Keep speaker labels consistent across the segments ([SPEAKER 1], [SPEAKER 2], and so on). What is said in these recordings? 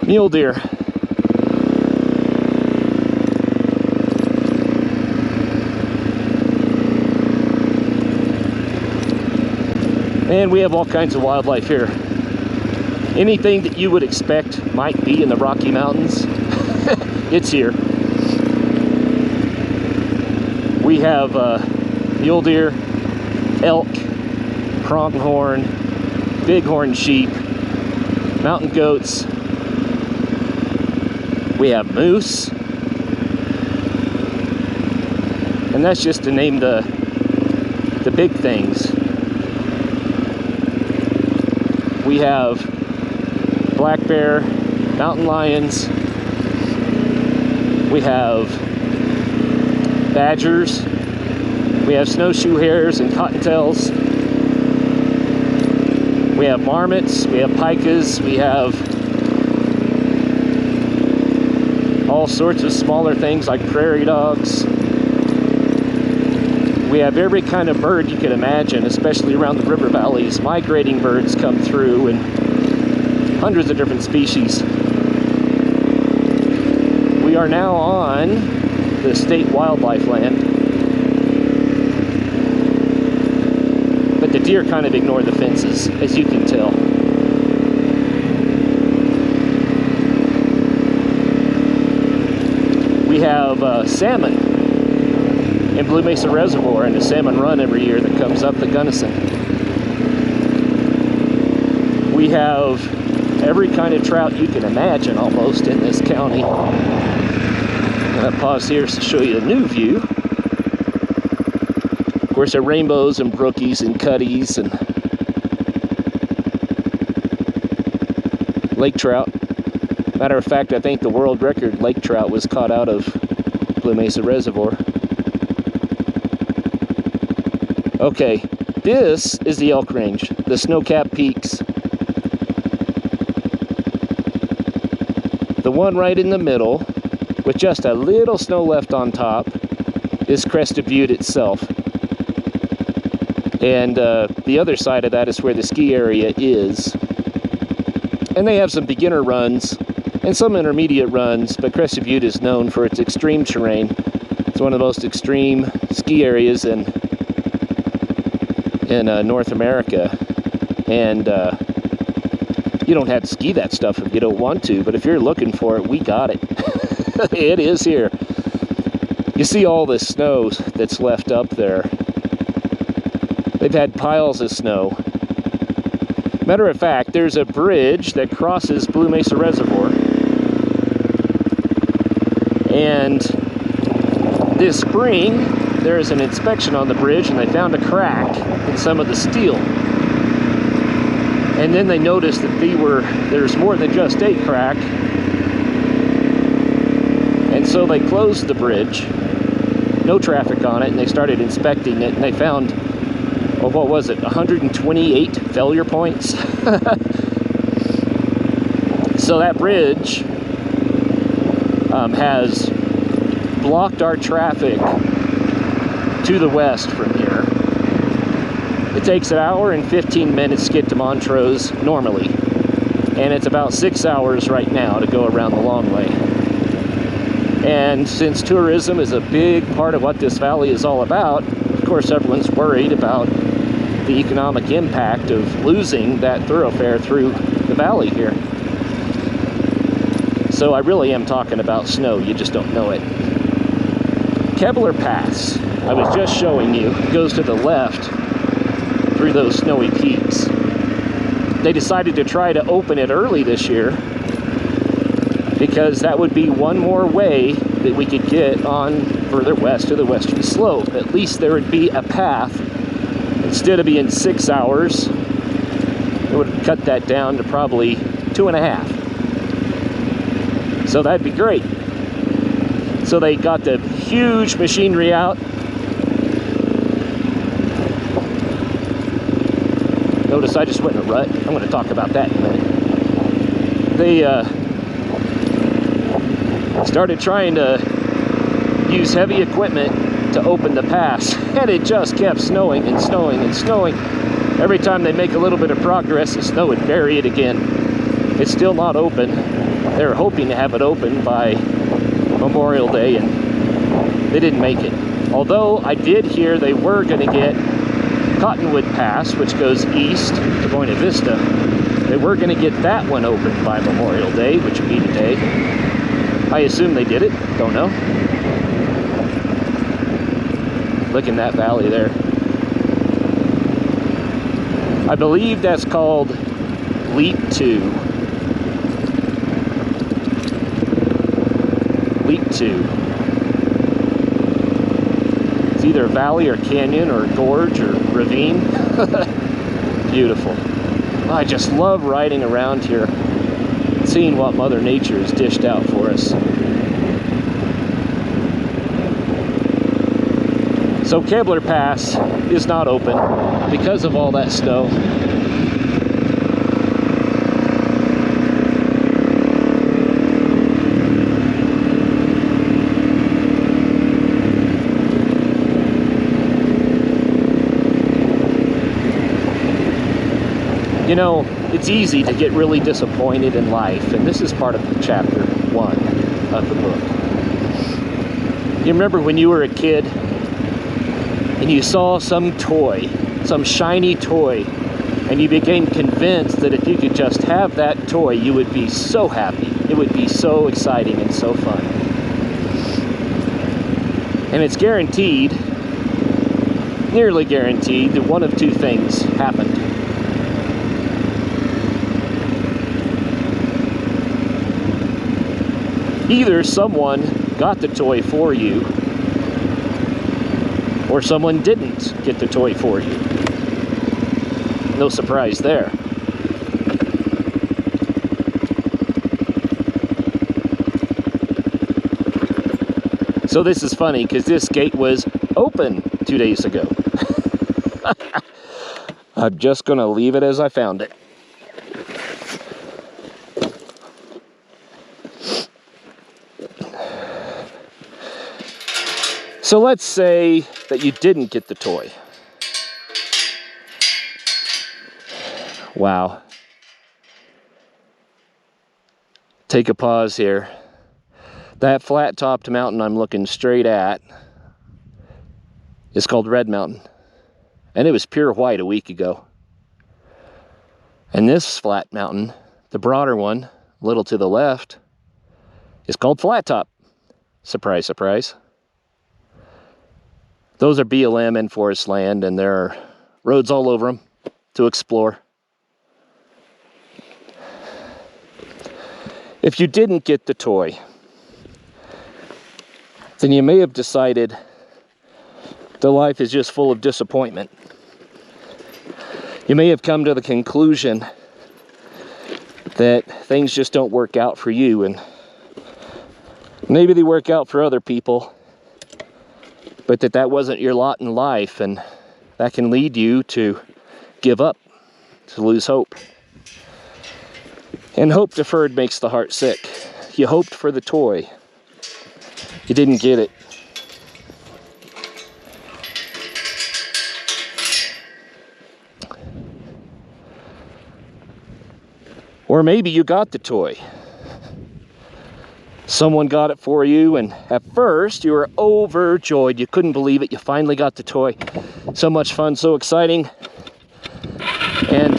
[SPEAKER 1] Mule deer. And we have all kinds of wildlife here. Anything that you would expect might be in the Rocky Mountains, it's here. We have mule deer, elk, pronghorn, bighorn sheep, mountain goats. We have moose. And that's just to name the big things. We have black bear, mountain lions. We have badgers. We have snowshoe hares and cottontails. We have marmots. We have pikas. We have all sorts of smaller things like prairie dogs. We have every kind of bird you can imagine, especially around the river valleys. Migrating birds come through, and hundreds of different species. We are now on the state wildlife land. But the deer kind of ignore the fences, as you can tell. We have salmon in Blue Mesa Reservoir, and a salmon run every year that comes up the Gunnison. We have every kind of trout you can imagine almost in this county. I'm going to pause here to show you a new view. Of course, there are rainbows and brookies and cutties and lake trout. Matter of fact, I think the world record lake trout was caught out of Blue Mesa Reservoir. Okay, this is the elk range, the snow-capped peaks. The one right in the middle, with just a little snow left on top, is Crested Butte itself. And the other side of that is where the ski area is. And they have some beginner runs and some intermediate runs, but Crested Butte is known for its extreme terrain. It's one of the most extreme ski areas in North America. And you don't have to ski that stuff if you don't want to, but if you're looking for it, we got it. It is here. You see all this snow that's left up there. They've had piles of snow. Matter of fact, there's a bridge that crosses Blue Mesa Reservoir. And this spring, there is an inspection on the bridge, and they found a crack in some of the steel. And then they noticed that there's more than just a crack. And so they closed the bridge, no traffic on it, and they started inspecting it, and they found, oh, what was it, 128 failure points? So that bridge has blocked our traffic to the west from here. It takes an hour and 15 minutes to get to Montrose normally, and it's about 6 hours right now to go around the long way. And since tourism is a big part of what this valley is all about, of course everyone's worried about the economic impact of losing that thoroughfare through the valley here. So I really am talking about snow, you just don't know it. Kebler Pass, I was just showing you, goes to the left through those snowy peaks. They decided to try to open it early this year because that would be one more way that we could get on further west to the western slope. At least there would be a path. Instead of being 6 hours, it would cut that down to probably 2.5. So that'd be great. So they got the huge machinery out. Notice I just went in a rut. I'm going to talk about that in a minute. They started trying to use heavy equipment to open the pass, and it just kept snowing and snowing and snowing. Every time they make a little bit of progress, the snow would bury it again. It's still not open. They were hoping to have it open by Memorial Day, and they didn't make it. Although I did hear they were going to get Cottonwood Pass, which goes east to Buena Vista. They were going to get that one open by Memorial Day, which would be today. I assume they did it. Don't know. Look in that valley there. I believe that's called Leap 2. Leap 2. It's either a valley or canyon or gorge or ravine. Beautiful. I just love riding around here, seeing what Mother Nature has dished out for us. So Kebler Pass is not open because of all that snow. You know, it's easy to get really disappointed in life, and this is part of chapter 1 of the book. You remember when you were a kid and you saw some toy, some shiny toy, and you became convinced that if you could just have that toy, you would be so happy. It would be so exciting and so fun. And it's guaranteed, nearly guaranteed, that one of two things happened. Either someone got the toy for you, or someone didn't get the toy for you. No surprise there. So this is funny because this gate was open 2 days ago. I'm just going to leave it as I found it. So let's say that you didn't get the toy. Wow. Take a pause here. That flat-topped mountain I'm looking straight at is called Red Mountain. And it was pure white a week ago. And this flat mountain, the broader one, a little to the left, is called Flat Top. Surprise, surprise. Those are BLM and forest land, and there are roads all over them to explore. If you didn't get the toy, then you may have decided that life is just full of disappointment. You may have come to the conclusion that things just don't work out for you, and maybe they work out for other people, but that wasn't your lot in life, and that can lead you to give up, to lose hope. And hope deferred makes the heart sick. You hoped for the toy. You didn't get it. Or maybe you got the toy. Someone got it for you, and at first you were overjoyed. You couldn't believe it. You finally got the toy. So much fun, so exciting. And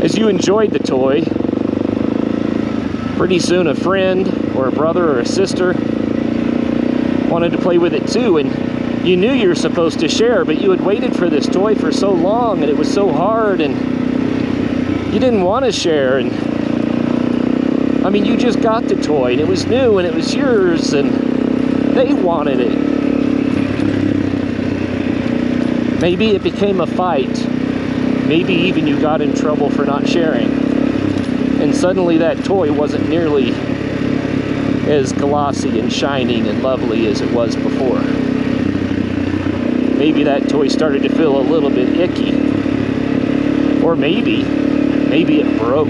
[SPEAKER 1] as you enjoyed the toy, pretty soon a friend or a brother or a sister wanted to play with it too, and you knew you were supposed to share, but you had waited for this toy for so long, and it was so hard, and you didn't want to share. And I mean, you just got the toy, and it was new, and it was yours, and they wanted it. Maybe it became a fight. Maybe even you got in trouble for not sharing. And suddenly that toy wasn't nearly as glossy and shining and lovely as it was before. Maybe that toy started to feel a little bit icky. Or maybe it broke.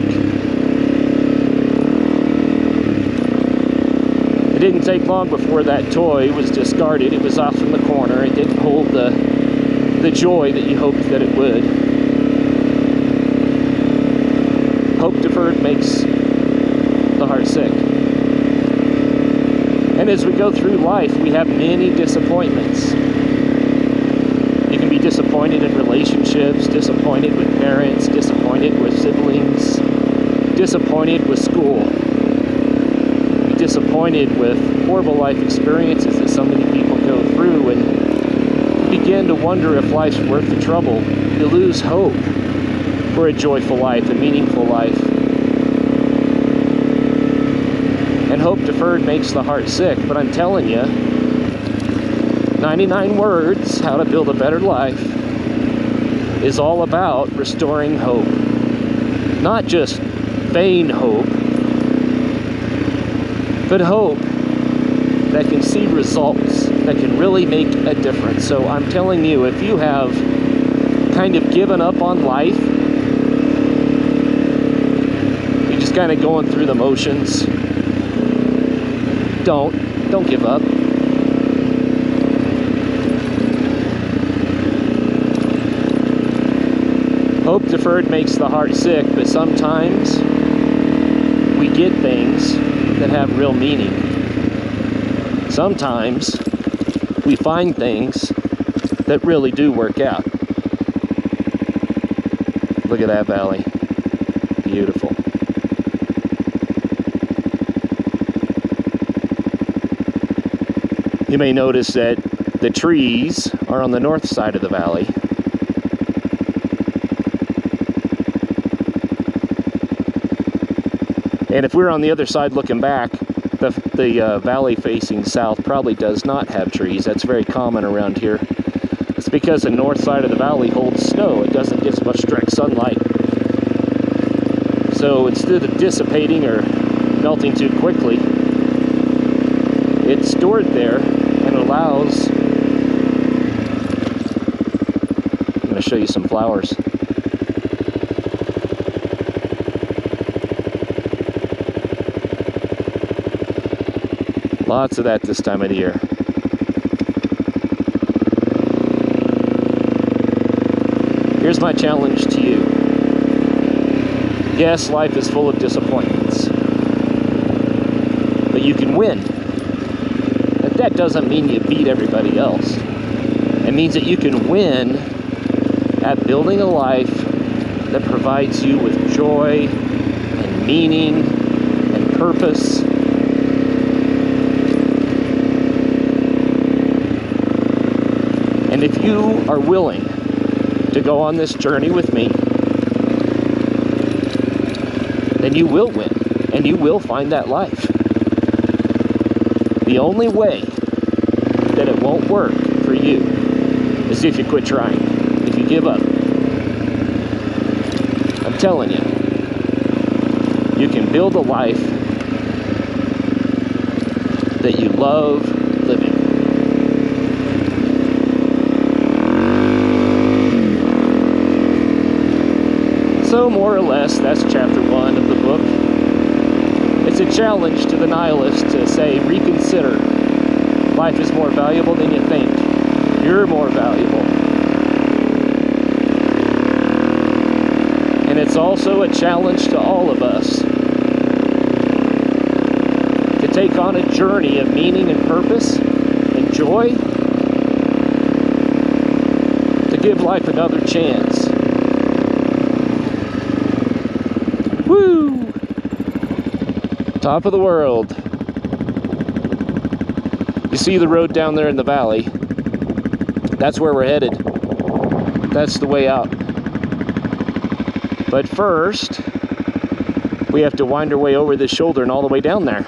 [SPEAKER 1] It didn't take long before that toy was discarded. It was off in the corner. It didn't hold the joy that you hoped that it would. Hope deferred makes the heart sick. And as we go through life, we have many disappointments. You can be disappointed in relationships, disappointed with parents, disappointed with siblings, disappointed with school, disappointed with horrible life experiences that so many people go through, and you begin to wonder if life's worth the trouble. You lose hope for a joyful life, a meaningful life. And hope deferred makes the heart sick. But I'm telling you, 99 Words, How to Build a Better Life, is all about restoring hope. Not just vain hope, but hope that can see results, that can really make a difference. So I'm telling you, if you have kind of given up on life, you're just kind of going through the motions, don't give up. Hope deferred makes the heart sick, but sometimes we get things that have real meaning. Sometimes we find things that really do work out. Look at that valley. Beautiful. You may notice that the trees are on the north side of the valley. And if we're on the other side looking back, the valley facing south probably does not have trees. That's very common around here. It's because the north side of the valley holds snow. It doesn't get as much direct sunlight. So instead of dissipating or melting too quickly, it's stored there and allows... I'm going to show you some flowers. Lots of that this time of the year. Here's my challenge to you. Yes, life is full of disappointments, but you can win. But that doesn't mean you beat everybody else. It means that you can win at building a life that provides you with joy and meaning and purpose. And if you are willing to go on this journey with me, then you will win, and you will find that life. The only way that it won't work for you is if you quit trying, if you give up. I'm telling you, you can build a life that you love living. So more or less, that's chapter 1 of the book. It's a challenge to the nihilist to say, reconsider. Life is more valuable than you think. You're more valuable. And it's also a challenge to all of us to take on a journey of meaning and purpose and joy, to give life another chance. Woo! Top of the world. You see the road down there in the valley? That's where we're headed. That's the way out. But first, we have to wind our way over this shoulder and all the way down there.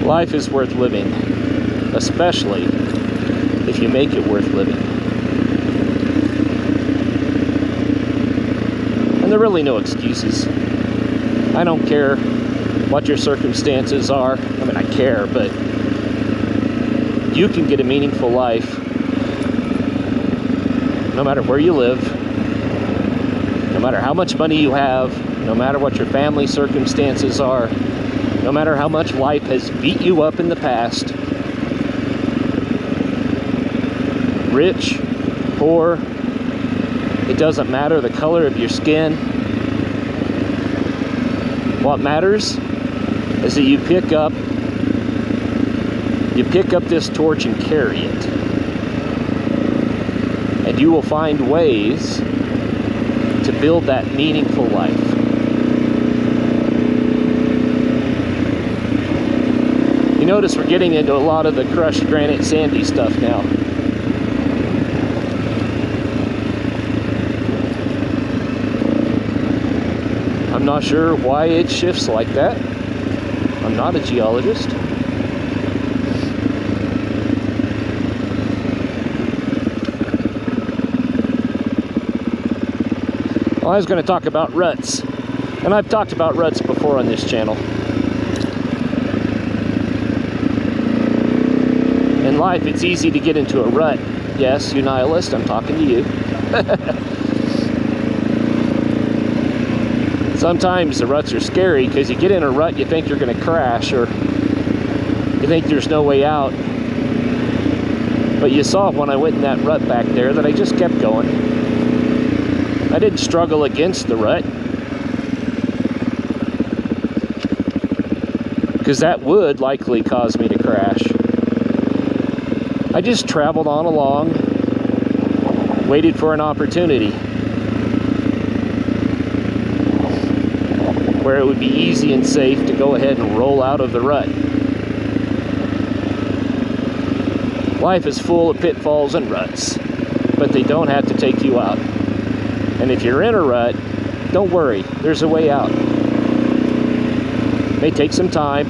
[SPEAKER 1] Life is worth living, especially if you make it worth living. And there are really no excuses. I don't care what your circumstances are. I mean, I care, but you can get a meaningful life no matter where you live, no matter how much money you have, no matter what your family circumstances are, no matter how much life has beat you up in the past, rich, poor, it doesn't matter the color of your skin. What matters is that you pick up this torch and carry it. And you will find ways to build that meaningful life. You notice we're getting into a lot of the crushed granite sandy stuff now. I'm not sure why it shifts like that. I'm not a geologist. Well, I was going to talk about ruts, and I've talked about ruts before on this channel. In life, it's easy to get into a rut. Yes, you nihilist, I'm talking to you. Sometimes the ruts are scary because you get in a rut, you think you're going to crash, or you think there's no way out. But you saw when I went in that rut back there that I just kept going. I didn't struggle against the rut, because that would likely cause me to crash. I just traveled on along, waited for an opportunity where it would be easy and safe to go ahead and roll out of the rut. Life is full of pitfalls and ruts, but they don't have to take you out. And if you're in a rut, don't worry, there's a way out. It may take some time,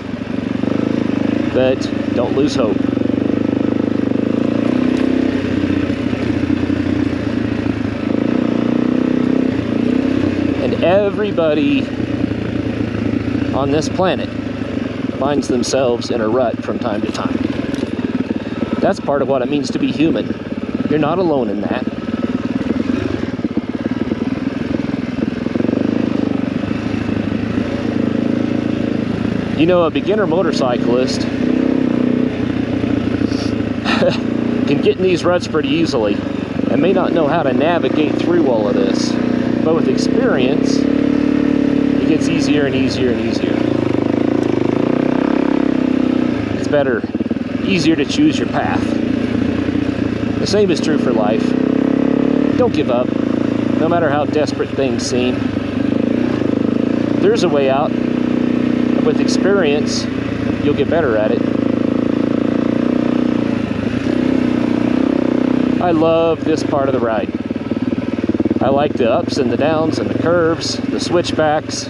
[SPEAKER 1] but don't lose hope. And everybody on this planet finds themselves in a rut from time to time. That's part of what it means to be human. You're not alone in that. You know, a beginner motorcyclist can get in these ruts pretty easily and may not know how to navigate through all of this. But with experience, it gets easier and easier and easier. It's better, easier to choose your path. The same is true for life. Don't give up, no matter how desperate things seem. There's a way out. With experience, you'll get better at it. I love this part of the ride. I like the ups and the downs and the curves, the switchbacks.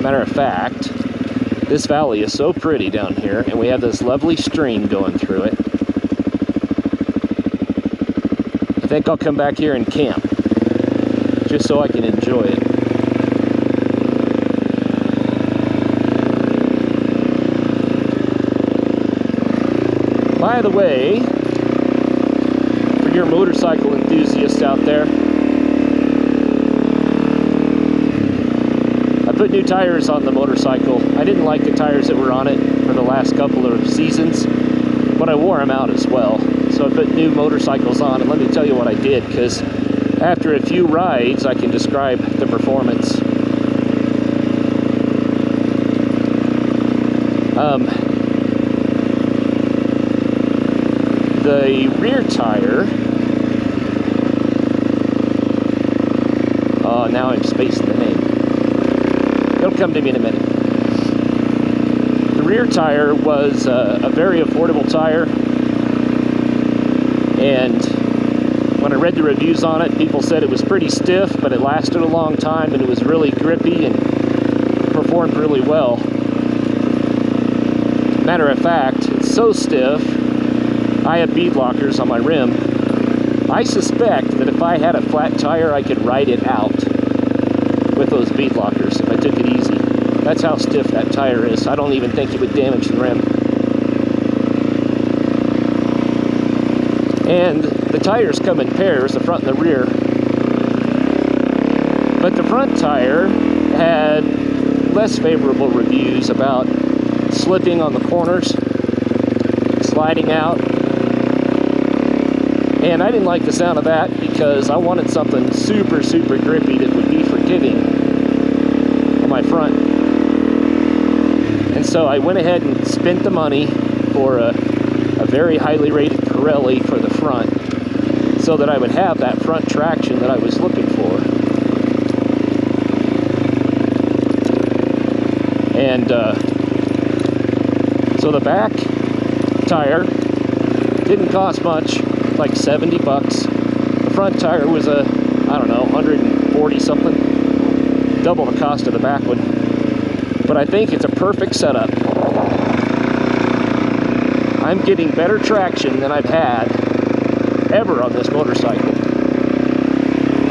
[SPEAKER 1] Matter of fact, this valley is so pretty down here, and we have this lovely stream going through it. I think I'll come back here and camp, just so I can enjoy it. By the way, for your motorcycle enthusiasts out there, I put new tires on the motorcycle. I didn't like the tires that were on it for the last couple of seasons, but I wore them out as well. So I put new motorcycles on, and let me tell you what I did, because after a few rides, I can describe the performance. The rear tire, oh, now I'm spacing the name. It'll come to me in a minute. The rear tire was a very affordable tire, and when I read the reviews on it, people said it was pretty stiff, but it lasted a long time, and it was really grippy and performed really well. Matter of fact, it's so stiff, I have bead lockers on my rim. I suspect that if I had a flat tire, I could ride it out with those bead lockers if I took it easy. That's how stiff that tire is. I don't even think it would damage the rim. And the tires come in pairs, the front and the rear. But the front tire had less favorable reviews about slipping on the corners, sliding out. And I didn't like the sound of that because I wanted something super, super grippy that would be forgiving on my front. And so I went ahead and spent the money for a very highly rated Pirelli for the front so that I would have that front traction that I was looking for. And so the back tire didn't cost much, like 70 bucks. The front tire was I don't know, 140 something, double the cost of the back one. But I think it's a perfect setup. I'm getting better traction than I've had ever on this motorcycle.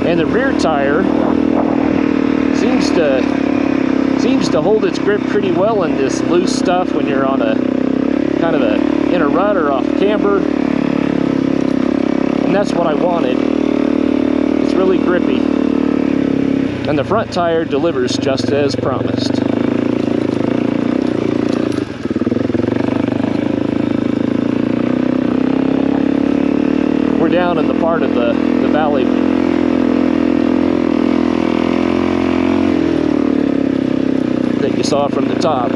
[SPEAKER 1] And the rear tire seems to hold its grip pretty well in this loose stuff when you're on a kind of in a rut or off camber. And that's what I wanted. It's really grippy. And the front tire delivers just as promised. We're down in the part of the valley that you saw from the top.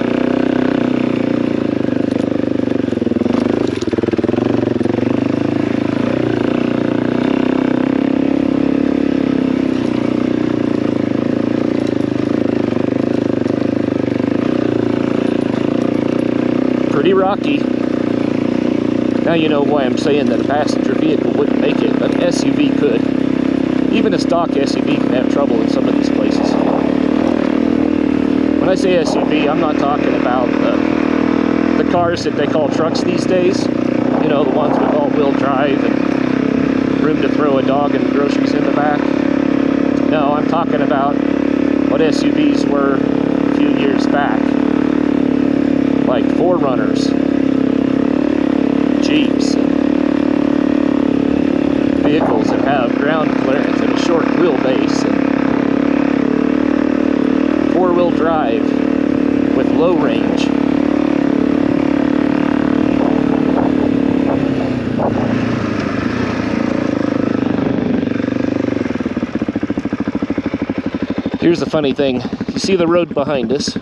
[SPEAKER 1] Pretty rocky. Now you know why I'm saying that a passenger vehicle wouldn't make it, but an SUV could. Even a stock SUV can have trouble in some of these places. When I say SUV, I'm not talking about the cars that they call trucks these days. You know, the ones with all-wheel drive and room to throw a dog and groceries in the back. No, I'm talking about what SUVs were a few years back. Like 4Runners, Jeeps, vehicles that have ground clearance and a short wheelbase and four-wheel drive with low range. Here's the funny thing. You see the road behind us?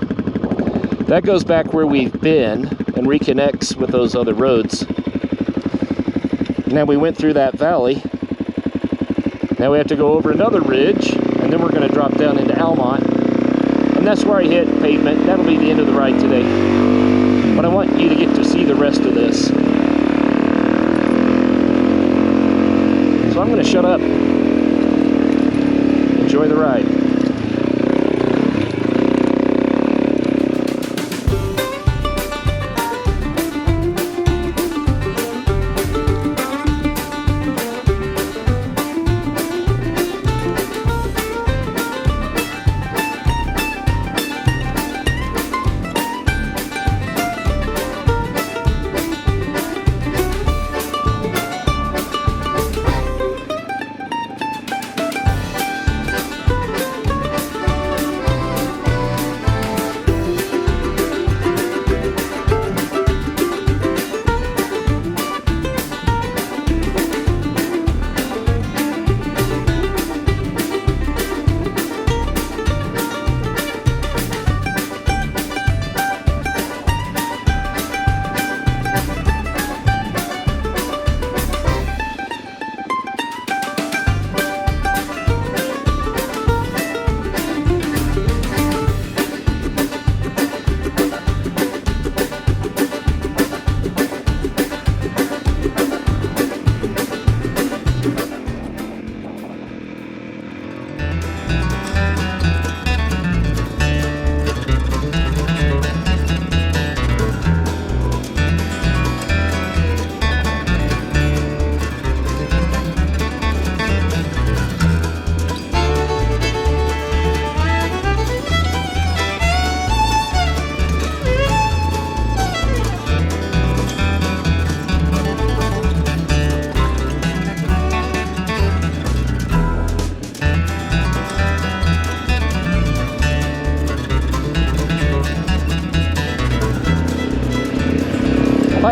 [SPEAKER 1] That goes back where we've been and reconnects with those other roads. Now we went through that valley. Now we have to go over another ridge, and then we're going to drop down into Almont. And that's where I hit pavement. That'll be the end of the ride today. But I want you to get to see the rest of this. So I'm going to shut up. Enjoy the ride.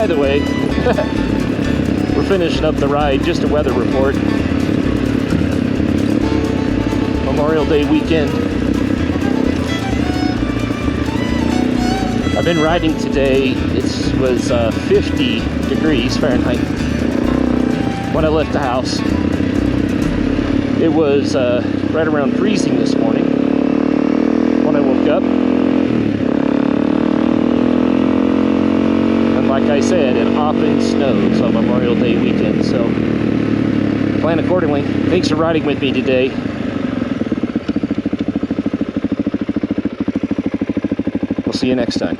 [SPEAKER 1] by the way, we're finishing up the ride. Just a weather report. Memorial Day weekend. I've been riding today. It was 50 degrees Fahrenheit when I left the house. It was right around freezing this morning when I woke up. And like I said, it often snows on Memorial Day weekend, so plan accordingly. Thanks for riding with me today. We'll see you next time.